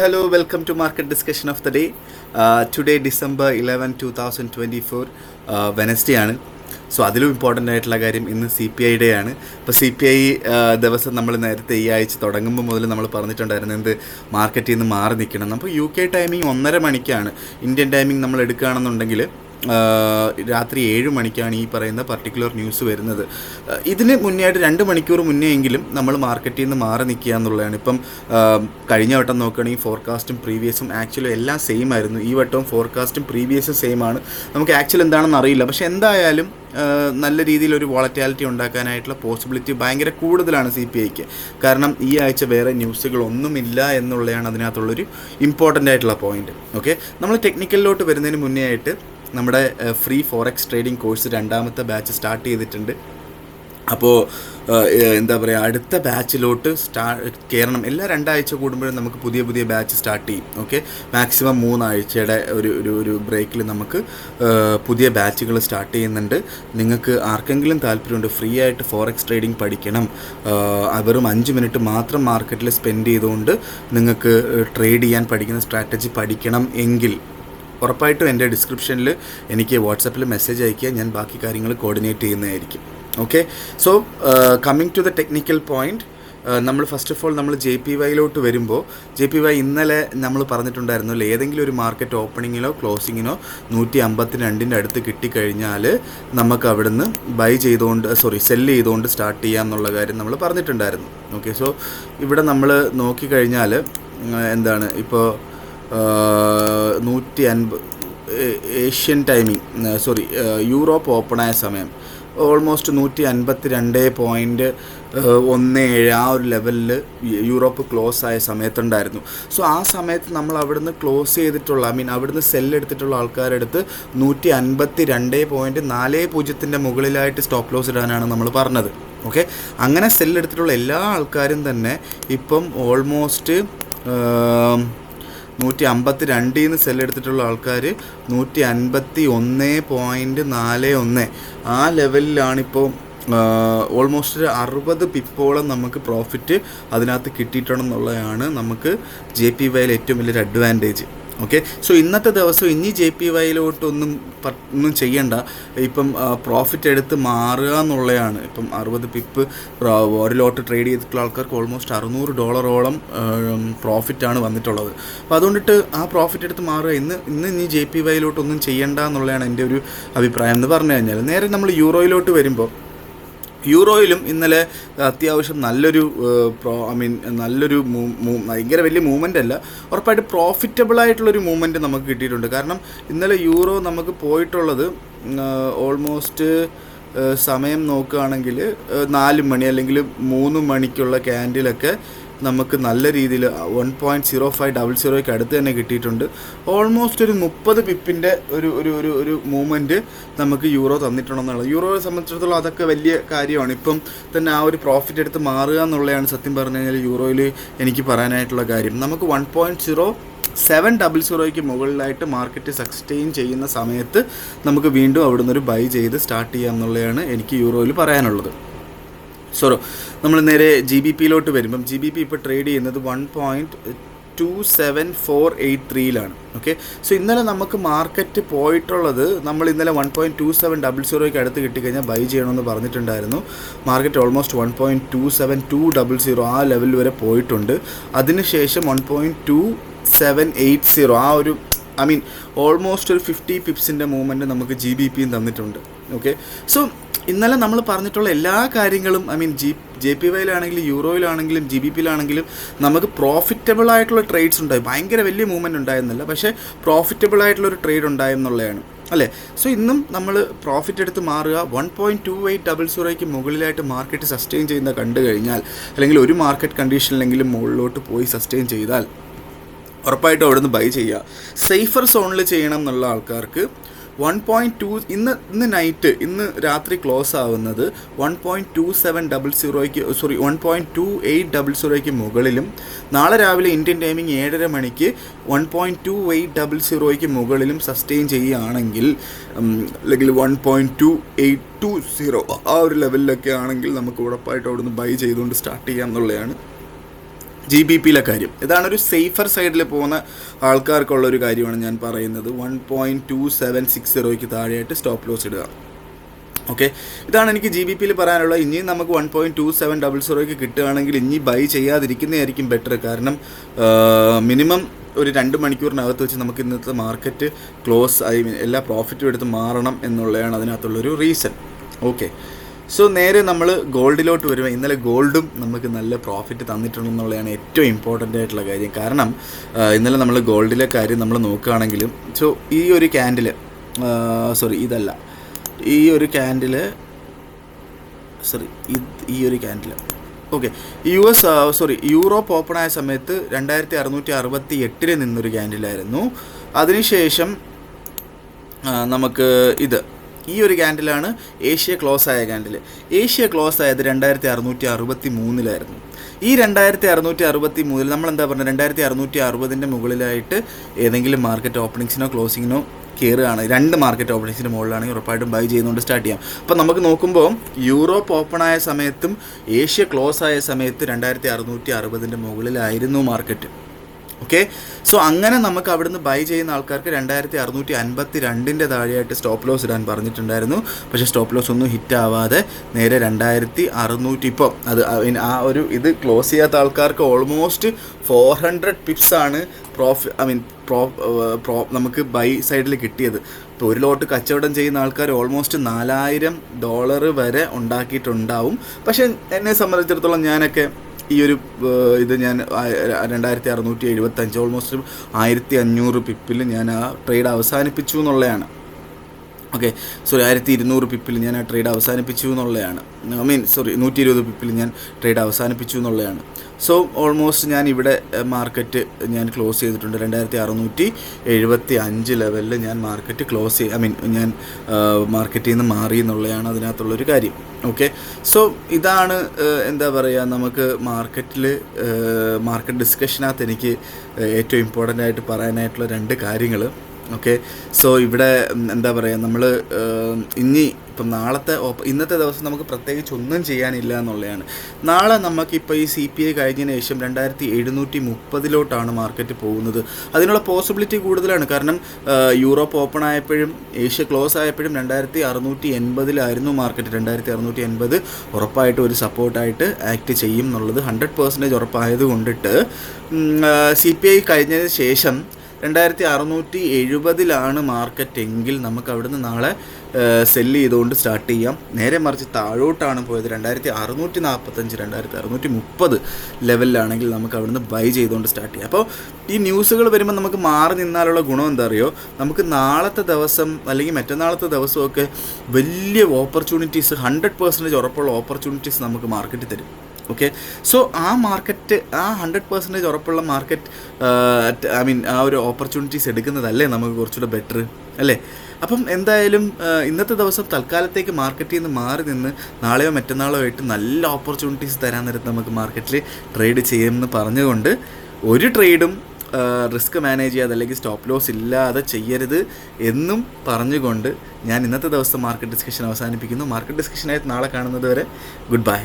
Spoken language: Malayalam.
Hello, welcome to Market Discussion of the Day. Today, December 11, 2024, Wednesday ആണ്. സോ അതിലും ഇമ്പോർട്ടൻ്റ് ആയിട്ടുള്ള കാര്യം ഇന്ന് CPI ഡേ ആണ്. ഇപ്പോൾ CPI ദിവസം നമ്മൾ നേരത്തെ ഈ ആഴ്ച തുടങ്ങുമ്പോൾ മുതൽ നമ്മൾ പറഞ്ഞിട്ടുണ്ടായിരുന്നു എന്ത് മാർക്കറ്റിൽ നിന്ന് മാറി നിൽക്കണം. അപ്പോൾ UK ടൈമിംഗ് 1:30 മണിക്കാണ്. ഇന്ത്യൻ ടൈമിംഗ് നമ്മൾ എടുക്കുകയാണെന്നുണ്ടെങ്കിൽ രാത്രി 7 മണിക്കാണ് ഈ പറയുന്ന പർട്ടിക്കുലർ ന്യൂസ് വരുന്നത്. ഇതിന് മുന്നേ ആയിട്ട് 2 മണിക്കൂർ മുന്നേ എങ്കിലും നമ്മൾ മാർക്കറ്റിൽ നിന്ന് മാറി നിൽക്കുക എന്നുള്ളതാണ്. ഇപ്പം കഴിഞ്ഞ വട്ടം നോക്കുകയാണെങ്കിൽ ഫോർകാസ്റ്റും പ്രീവിയസും ആക്ച്വലി എല്ലാം സെയിം ആയിരുന്നു. ഈ വട്ടവും ഫോർകാസ്റ്റും പ്രീവിയസും സെയിം ആണ്. നമുക്ക് ആക്ച്വലി എന്താണെന്ന് അറിയില്ല. പക്ഷേ എന്തായാലും നല്ല രീതിയിലൊരു വോളറ്റാലിറ്റി ഉണ്ടാക്കാനായിട്ടുള്ള പോസിബിലിറ്റി ഭയങ്കര കൂടുതലാണ് CPIക്ക്. കാരണം ഈ ആഴ്ച വേറെ ന്യൂസുകളൊന്നുമില്ല എന്നുള്ളതാണ് അതിനകത്തുള്ളൊരു ഇമ്പോർട്ടൻ്റ് ആയിട്ടുള്ള പോയിന്റ്. ഓക്കെ, നമ്മൾ ടെക്നിക്കലിലോട്ട് വരുന്നതിന് മുന്നേ ആയിട്ട് നമ്മുടെ ഫ്രീ ഫോറക്സ് ട്രേഡിംഗ് കോഴ്സ് 2ാമത്തെ ബാച്ച് സ്റ്റാർട്ട് ചെയ്തിട്ടുണ്ട്. അപ്പോൾ എന്താ പറയുക, അടുത്ത ബാച്ചിലോട്ട് കയറണം. എല്ലാ 2 ആഴ്ച കൂടുമ്പോഴും നമുക്ക് പുതിയ ബാച്ച് സ്റ്റാർട്ട് ചെയ്യും. ഓക്കെ, മാക്സിമം 3 ആഴ്ചയുടെ ഒരു ബ്രേക്കിൽ നമുക്ക് പുതിയ ബാച്ചുകൾ സ്റ്റാർട്ട് ചെയ്യുന്നുണ്ട്. നിങ്ങൾക്ക് ആർക്കെങ്കിലും താല്പര്യമുണ്ട് ഫ്രീ ആയിട്ട് ഫോറക്സ് ട്രേഡിംഗ് പഠിക്കണം, വെറും 5 മിനിറ്റ് മാത്രം മാർക്കറ്റിൽ സ്പെൻഡ് ചെയ്തുകൊണ്ട് നിങ്ങൾക്ക് ട്രേഡ് ചെയ്യാൻ പഠിക്കുന്ന സ്ട്രാറ്റജി പഠിക്കണം എങ്കിൽ ഉറപ്പായിട്ടും എൻ്റെ ഡിസ്ക്രിപ്ഷനിൽ എനിക്ക് വാട്സപ്പിൽ മെസ്സേജ് അയയ്ക്കുക. ഞാൻ ബാക്കി കാര്യങ്ങൾ കോർഡിനേറ്റ് ചെയ്യുന്നതായിരിക്കും. Okay, so coming to the technical point, നമ്മൾ ഫസ്റ്റ് ഓഫ് ഓൾ നമ്മൾ JPYയിലോട്ട് വരുമ്പോൾ JPY ഇന്നലെ നമ്മൾ പറഞ്ഞിട്ടുണ്ടായിരുന്നു ഏതെങ്കിലും ഒരു മാർക്കറ്റ് ഓപ്പണിങ്ങിലോ ക്ലോസിങ്ങിനോ 152 അടുത്ത് കിട്ടിക്കഴിഞ്ഞാൽ നമുക്ക് അവിടുന്ന് സെല്ല് ചെയ്തുകൊണ്ട് സ്റ്റാർട്ട് ചെയ്യാം എന്നുള്ള കാര്യം നമ്മൾ പറഞ്ഞിട്ടുണ്ടായിരുന്നു. ഓക്കെ, സോ ഇവിടെ നമ്മൾ നോക്കിക്കഴിഞ്ഞാൽ എന്താണ് ഇപ്പോൾ 150 ഏഷ്യൻ ടൈമിംഗ് യൂറോപ്പ് ഓപ്പണായ സമയം ഓൾമോസ്റ്റ് 152.17 ആ ഒരു ലെവലിൽ യൂറോപ്പ് ക്ലോസ് ആയ സമയത്തുണ്ടായിരുന്നു. സോ ആ സമയത്ത് നമ്മൾ അവിടുന്ന് ക്ലോസ് ചെയ്തിട്ടുള്ള അവിടുന്ന് സെല്ലെടുത്തിട്ടുള്ള ആൾക്കാരുടെ അടുത്ത് 152.40 മുകളിലായിട്ട് സ്റ്റോപ്പ് ലോസ് ഇടാനാണ് നമ്മൾ പറഞ്ഞത്. ഓക്കെ, അങ്ങനെ സെല്ലെടുത്തിട്ടുള്ള എല്ലാ ആൾക്കാരും തന്നെ ഇപ്പം ഓൾമോസ്റ്റ് 152 സെല്ലെടുത്തിട്ടുള്ള ആൾക്കാർ 151.41 ആ ലെവലിലാണിപ്പോൾ. ഓൾമോസ്റ്റ് 60 പിപ്പോളം നമുക്ക് പ്രോഫിറ്റ് അതിനകത്ത് കിട്ടിയിട്ടുണ്ടെന്നുള്ളതാണ് നമുക്ക് JPYയിൽ ഏറ്റവും വലിയൊരു അഡ്വാൻറ്റേജ്. ഓക്കെ, സോ ഇന്നത്തെ ദിവസം ഇനി JPYയിലോട്ടൊന്നും ചെയ്യണ്ട. ഇപ്പം പ്രോഫിറ്റ് എടുത്ത് മാറുക എന്നുള്ളതാണ്. ഇപ്പം 60 പിപ്പ് ഒരു ലോട്ട് ട്രേഡ് ചെയ്തിട്ടുള്ള ആൾക്കാർക്ക് ഓൾമോസ്റ്റ് $600 പ്രോഫിറ്റാണ് വന്നിട്ടുള്ളത്. അപ്പോൾ അതുകൊണ്ടിട്ട് ആ പ്രോഫിറ്റ് എടുത്ത് മാറുക. ഇനി JPYയിലോട്ടൊന്നും ചെയ്യണ്ട എന്നുള്ളതാണ് എൻ്റെ ഒരു അഭിപ്രായം. എന്ന് പറഞ്ഞു കഴിഞ്ഞാൽ നേരെ നമ്മൾ യൂറോയിലോട്ട് വരുമ്പോൾ യൂറോയിലും ഇന്നലെ അത്യാവശ്യം നല്ലൊരു ഭയങ്കര വലിയ മൂവ്മെൻ്റ് അല്ല, ഉറപ്പായിട്ട് പ്രോഫിറ്റബിളായിട്ടുള്ളൊരു മൂവ്മെൻറ്റ് നമുക്ക് കിട്ടിയിട്ടുണ്ട്. കാരണം ഇന്നലെ യൂറോ നമുക്ക് പോയിട്ടുള്ളത് ഓൾമോസ്റ്റ് സമയം നോക്കുകയാണെങ്കിൽ 4 മണി അല്ലെങ്കിൽ 3 മണിക്കുള്ള ക്യാൻഡിലൊക്കെ നമുക്ക് നല്ല രീതിയിൽ 1.0500 അടുത്ത് തന്നെ കിട്ടിയിട്ടുണ്ട്. ഓൾമോസ്റ്റ് ഒരു 30 പിപ്പിൻ്റെ ഒരു മൂവ്മെൻറ്റ് നമുക്ക് യൂറോ തന്നിട്ടുണ്ടെന്നുള്ളത് യൂറോയെ സംബന്ധിച്ചിടത്തോളം അതൊക്കെ വലിയ കാര്യമാണ്. ഇപ്പം തന്നെ ആ ഒരു പ്രോഫിറ്റ് എടുത്ത് മാറുക എന്നുള്ളതാണ് സത്യം പറഞ്ഞു കഴിഞ്ഞാൽ യൂറോയിൽ എനിക്ക് പറയാനായിട്ടുള്ള കാര്യം. നമുക്ക് 1.0700 മുകളിലായിട്ട് മാർക്കറ്റ് സസ്റ്റെയിൻ ചെയ്യുന്ന സമയത്ത് നമുക്ക് വീണ്ടും അവിടുന്ന് ഒരു ബൈ ചെയ്ത് സ്റ്റാർട്ട് ചെയ്യാം എന്നുള്ളതാണ് എനിക്ക് യൂറോയിൽ പറയാനുള്ളത്. നമ്മൾ നേരെ GBPയിലോട്ട് വരുമ്പം GBP ഇപ്പോൾ ട്രേഡ് ചെയ്യുന്നത് 1.27483 ഓക്കെ, സോ ഇന്നലെ നമുക്ക് മാർക്കറ്റ് പോയിട്ടുള്ളത് നമ്മൾ ഇന്നലെ 1.2700 അടുത്ത് കിട്ടിക്കഴിഞ്ഞാൽ ബൈ ചെയ്യണമെന്ന് പറഞ്ഞിട്ടുണ്ടായിരുന്നു. മാർക്കറ്റ് ഓൾമോസ്റ്റ് 1.27200 ആ ലെവൽ വരെ പോയിട്ടുണ്ട്. അതിനുശേഷം 1.2780 ആ ഒരു ഓൾമോസ്റ്റ് ഒരു 50 പിപ്സിൻ്റെ മൂവ്മെൻറ്റ് നമുക്ക് GBPയും തന്നിട്ടുണ്ട്. ഓക്കെ, സോ ഇന്നലെ നമ്മൾ പറഞ്ഞിട്ടുള്ള എല്ലാ കാര്യങ്ങളും JPYയിലാണെങ്കിലും യൂറോയിലാണെങ്കിലും GBPയിലാണെങ്കിലും നമുക്ക് പ്രോഫിറ്റബിൾ ആയിട്ടുള്ള ട്രേഡ്സ് ഉണ്ടായി. ഭയങ്കര വലിയ മൂവ്മെൻറ്റ് ഉണ്ടായിരുന്നില്ല, പക്ഷേ പ്രോഫിറ്റബിൾ ആയിട്ടുള്ളൊരു ട്രേഡ് ഉണ്ടായെന്നുള്ളതാണ് അല്ലേ. സോ ഇന്നും നമ്മൾ പ്രോഫിറ്റ് എടുത്ത് മാറുക. 1.2800 മുകളിലായിട്ട് മാർക്കറ്റ് സസ്റ്റെയിൻ ചെയ്യുന്ന കണ്ടു കഴിഞ്ഞാൽ, അല്ലെങ്കിൽ ഒരു മാർക്കറ്റ് കണ്ടീഷനിലെങ്കിലും മുകളിലോട്ട് പോയി സസ്റ്റെയിൻ ചെയ്താൽ ഉറപ്പായിട്ടും അവിടെ നിന്ന് ബൈ ചെയ്യുക. സേഫർ സോണിൽ ചെയ്യണം എന്നുള്ള ആൾക്കാർക്ക് 1.2 ഇന്ന് രാത്രി ക്ലോസ് ആവുന്നത് 1.2800 മുകളിലും, നാളെ രാവിലെ ഇന്ത്യൻ ടൈമിംഗ് 7:30 മണിക്ക് 1.2800 മുകളിലും സസ്റ്റെയിൻ ചെയ്യുകയാണെങ്കിൽ, അല്ലെങ്കിൽ 1.2820 ആ ഒരു ലെവലിലൊക്കെ ആണെങ്കിൽ നമുക്ക് ഉറപ്പായിട്ട് അവിടുന്ന് ബൈ ചെയ്തുകൊണ്ട് സ്റ്റാർട്ട് ചെയ്യാം എന്നുള്ളതാണ് GBPയിലെ കാര്യം. ഇതാണൊരു സേഫർ സൈഡിൽ പോകുന്ന ആൾക്കാർക്കുള്ളൊരു കാര്യമാണ് ഞാൻ പറയുന്നത്. 1.2760 താഴെയായിട്ട് സ്റ്റോപ്പ് ലോസ് ഇടുക. ഓക്കെ, ഇതാണ് എനിക്ക് GBPയിൽ പറയാനുള്ളത്. ഇനിയും നമുക്ക് 1.2700 കിട്ടുകയാണെങ്കിൽ ഇനി ബൈ ചെയ്യാതിരിക്കുന്നതായിരിക്കും ബെറ്റർ. കാരണം മിനിമം ഒരു 2 മണിക്കൂറിനകത്ത് വെച്ച് നമുക്ക് ഇന്നത്തെ മാർക്കറ്റ് ക്ലോസ് എല്ലാ പ്രോഫിറ്റും എടുത്ത് മാറണം എന്നുള്ളതാണ് അതിനകത്തുള്ളൊരു റീസൺ. ഓക്കെ, സോ നേരെ നമ്മൾ ഗോൾഡിലോട്ട് വരുമ്പോൾ ഇന്നലെ ഗോൾഡും നമുക്ക് നല്ല പ്രോഫിറ്റ് തന്നിട്ടുണ്ടെന്നുള്ളതാണ് ഏറ്റവും ഇമ്പോർട്ടൻ്റ് ആയിട്ടുള്ള കാര്യം. കാരണം ഇന്നലെ നമ്മൾ ഗോൾഡിലെ കാര്യം നമ്മൾ നോക്കുകയാണെങ്കിലും ഈ ഒരു ക്യാൻഡിൽ ഓക്കെ, യൂറോപ്പ് ഓപ്പൺ ആയ സമയത്ത് 2668 നിന്നൊരു ക്യാൻഡിലായിരുന്നു. അതിനുശേഷം നമുക്ക് ഈ ഒരു ക്യാൻഡിലാണ് ഏഷ്യ ക്ലോസ് ആയ ക്യാൻഡിൽ. ഏഷ്യ ക്ലോസ് ആയത് 2663 ഈ 2663 നമ്മളെന്താ പറഞ്ഞത്, 2660 മുകളിലായിട്ട് ഏതെങ്കിലും മാർക്കറ്റ് ഓപ്പണിങ്സിനോ ക്ലോസിങ്ങിനോ കയറുകയാണ്. 2 മാർക്കറ്റ് ഓപ്പണിങ്സിന് മുകളിലാണെങ്കിൽ ഉറപ്പായിട്ടും ബൈ ചെയ്യുന്നതുകൊണ്ട് സ്റ്റാർട്ട് ചെയ്യാം. അപ്പോൾ നമുക്ക് നോക്കുമ്പോൾ യൂറോപ്പ് ഓപ്പൺ ആയ സമയത്തും ഏഷ്യ ക്ലോസ് ആയ സമയത്ത് 2660 മുകളിലായിരുന്നു മാർക്കറ്റ്. ഓക്കെ, സോ അങ്ങനെ നമുക്ക് അവിടുന്ന് ബൈ ചെയ്യുന്ന ആൾക്കാർക്ക് 2652 താഴെയായിട്ട് സ്റ്റോപ്പ് ലോസ് ഇടാൻ പറഞ്ഞിട്ടുണ്ടായിരുന്നു. പക്ഷേ സ്റ്റോപ്പ് ലോസ് ഒന്നും ഹിറ്റ് ആവാതെ നേരെ 2600 ഇപ്പോൾ ഇത് ക്ലോസ് ചെയ്യാത്ത ആൾക്കാർക്ക് ഓൾമോസ്റ്റ് 400 പിപ്സാണ് നമുക്ക് ബൈ സൈഡിൽ കിട്ടിയത്. ഇപ്പോൾ ഒരു ലോട്ട് കച്ചവടം ചെയ്യുന്ന ആൾക്കാർ ഓൾമോസ്റ്റ് $4000 വരെ ഉണ്ടാക്കിയിട്ടുണ്ടാവും. പക്ഷേ എന്നെ സംബന്ധിച്ചിടത്തോളം ഞാനൊക്കെ ഈ ഒരു ഞാൻ 2675 ഓൾമോസ്റ്റ് 1500 പിപ്പിൽ ഞാൻ ആ ട്രേഡ് അവസാനിപ്പിച്ചു എന്നുള്ളതാണ്. ഓക്കെ, 1200 പിപ്പിൽ ഞാൻ ആ ട്രേഡ് അവസാനിപ്പിച്ചു എന്നുള്ളതാണ്. 120 പിപ്പിൽ ഞാൻ ട്രേഡ് അവസാനിപ്പിച്ചു എന്നുള്ളതാണ്. സോ ഓൾമോസ്റ്റ് ഞാൻ ഇവിടെ മാർക്കറ്റ് ഞാൻ ക്ലോസ് ചെയ്തിട്ടുണ്ട് 2675 ലെവലിൽ ഞാൻ മാർക്കറ്റ് ഞാൻ മാർക്കറ്റിൽ നിന്ന് മാറി എന്നുള്ളതാണ് അതിനകത്തുള്ളൊരു കാര്യം. ഓക്കെ, സോ ഇതാണ് എന്താ പറയുക, നമുക്ക് മാർക്കറ്റ് ഡിസ്കഷനകത്ത് എനിക്ക് ഏറ്റവും ഇമ്പോർട്ടൻ്റ് ആയിട്ട് പറയാനായിട്ടുള്ള 2 കാര്യങ്ങൾ. ഓക്കെ, സോ ഇവിടെ എന്താ പറയുക, നമ്മൾ ഇപ്പം ഇന്നത്തെ ദിവസം നമുക്ക് പ്രത്യേകിച്ച് ഒന്നും ചെയ്യാനില്ല എന്നുള്ളതാണ്. നാളെ നമുക്കിപ്പോൾ ഈ CPI കഴിഞ്ഞതിന് ശേഷം 2730 മാർക്കറ്റ് പോകുന്നത്. അതിനുള്ള പോസിബിലിറ്റി കൂടുതലാണ്. കാരണം യൂറോപ്പ് ഓപ്പൺ ആയപ്പോഴും ഏഷ്യ ക്ലോസ് ആയപ്പോഴും 2680 മാർക്കറ്റ്. 2680 ഉറപ്പായിട്ട് ഒരു സപ്പോർട്ടായിട്ട് ആക്ട് ചെയ്യും എന്നുള്ളത് 100% ഉറപ്പായത് കൊണ്ടിട്ട് CPI കഴിഞ്ഞതിന് ശേഷം 2670 മാർക്കറ്റ് എങ്കിൽ നമുക്ക് അവിടുന്ന് നാളെ സെല്ല് ചെയ്തുകൊണ്ട് സ്റ്റാർട്ട് ചെയ്യാം. നേരെ മറിച്ച് താഴോട്ടാണ് പോയത് 2645 2630 ലെവലിലാണെങ്കിൽ നമുക്ക് അവിടുന്ന് ബൈ ചെയ്തുകൊണ്ട് സ്റ്റാർട്ട് ചെയ്യാം. അപ്പോൾ ഈ ന്യൂസുകൾ വരുമ്പോൾ നമുക്ക് മാറി നിന്നാലുള്ള ഗുണം എന്താ അറിയോ, നമുക്ക് നാളത്തെ ദിവസം അല്ലെങ്കിൽ മറ്റന്നാളത്തെ ദിവസമൊക്കെ വലിയ ഓപ്പർച്യൂണിറ്റീസ് 100% ഉറപ്പുള്ള ഓപ്പർച്യൂണിറ്റീസ് നമുക്ക് മാർക്കറ്റ് തരും. ഓക്കെ, സോ ആ 100% ഉറപ്പുള്ള മാർക്കറ്റ് ആ ഒരു ഓപ്പർച്യൂണിറ്റീസ് എടുക്കുന്നതല്ലേ നമുക്ക് കുറച്ചുകൂടെ ബെറ്റർ അല്ലേ. അപ്പം എന്തായാലും ഇന്നത്തെ ദിവസം തൽക്കാലത്തേക്ക് മാർക്കറ്റിൽ നിന്ന് മാറി നിന്ന് നാളെയോ മറ്റന്നാളോ ആയിട്ട് നല്ല ഓപ്പർച്യൂണിറ്റീസ് തരാൻ നേരത്ത് നമുക്ക് മാർക്കറ്റിൽ ട്രേഡ് ചെയ്യുമെന്ന് പറഞ്ഞുകൊണ്ട് ഒരു ട്രേഡും റിസ്ക് മാനേജ് ചെയ്യാതെ അല്ലെങ്കിൽ സ്റ്റോപ്പ് ലോസ് ഇല്ലാതെ ചെയ്യരുത് എന്നും പറഞ്ഞുകൊണ്ട് ഞാൻ ഇന്നത്തെ ദിവസം മാർക്കറ്റ് ഡിസ്കഷൻ അവസാനിപ്പിക്കുന്നു. മാർക്കറ്റ് ഡിസ്കഷനായിട്ട് നാളെ കാണുന്നത് വരെ ഗുഡ് ബൈ.